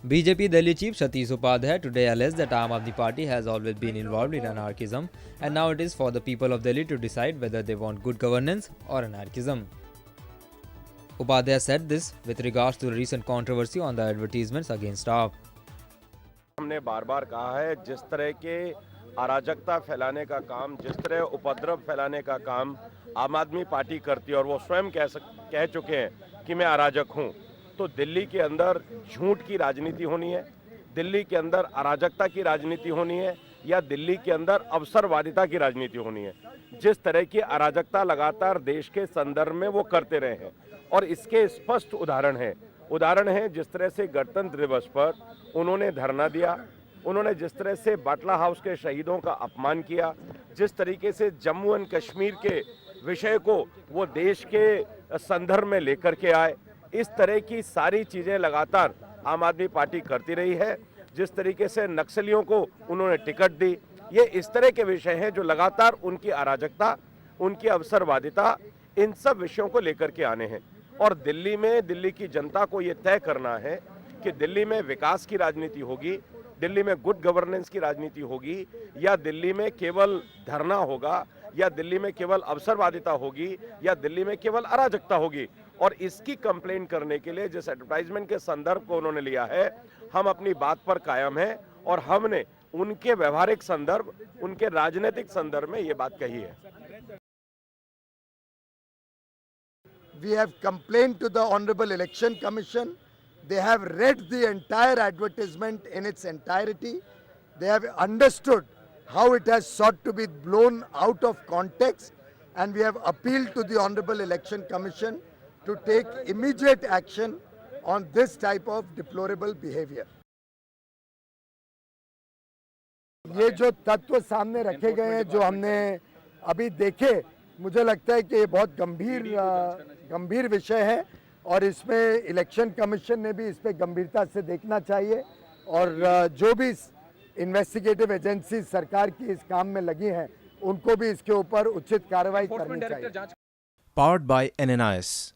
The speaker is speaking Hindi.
BJP Delhi Chief Satish Upadhyay today alleged that Aam Aadmi Party has always been involved in anarchism and now it is for the people of Delhi to decide whether they want good governance or anarchism. Upadhyay said this with regards to the recent controversy on the advertisements against AAP. हमने बार बार कहा है, जिस तरह के अराजकता फैलाने का काम, जिस तरह उपद्रव फैलाने का काम आम आदमी पार्टी करती है और वो स्वयं कह चुके हैं कि मैं अराजक हूं, तो दिल्ली के अंदर झूठ की राजनीति होनी है, दिल्ली के अंदर अराजकता की राजनीति होनी है या दिल्ली के अंदर अवसरवादिता की राजनीति होनी है। जिस तरह की अराजकता लगातार देश के संदर्भ में वो करते रहे हैं और इसके स्पष्ट उदाहरण है जिस तरह से गणतंत्र दिवस पर उन्होंने धरना दिया, उन्होंने जिस तरह से बाटला हाउस के शहीदों का अपमान किया, जिस तरीके से जम्मू एंड कश्मीर के विषय को वो देश के संदर्भ में लेकर के आए, इस तरह की सारी चीज़ें लगातार आम आदमी पार्टी करती रही है। जिस तरीके से नक्सलियों को उन्होंने टिकट दी, ये इस तरह के विषय हैं जो लगातार उनकी अराजकता, उनकी अवसरवादिता, इन सब विषयों को लेकर के आने हैं। और दिल्ली में दिल्ली की जनता को ये तय करना है कि दिल्ली में विकास की राजनीति होगी, दिल्ली में गुड गवर्नेंस की राजनीति होगी या दिल्ली में केवल धरना होगा या दिल्ली में केवल अवसरवादिता होगी या दिल्ली में केवल अराजकता होगी। और इसकी कंप्लेंट करने के लिए जिस एडवर्टाइजमेंट के संदर्भ को उन्होंने लिया है, हम अपनी बात पर कायम हैं और हमने उनके व्यवहारिक संदर्भ, उनके राजनीतिक संदर्भ में ये बात कही है। We have complained to the Honorable Election Commission. They have read the entire advertisement in its entirety. They have understood how it has sought to be blown out of context, and we have appealed to the Honorable Election Commission to take immediate action on this type of deplorable behavior. ये जो तत्व सामने रखे गए हैं, जो हमने अभी देखे, मुझे लगता है कि ये बहुत गंभीर विषय है और इसमें इलेक्शन कमीशन ने भी इस पे गंभीरता से देखना चाहिए और जो भी इन्वेस्टिगेटिव एजेंसी सरकार की इस काम में लगी हैं, उनको भी इसके ऊपर उचित कार्रवाई करनी चाहिए। Powered by NNIS.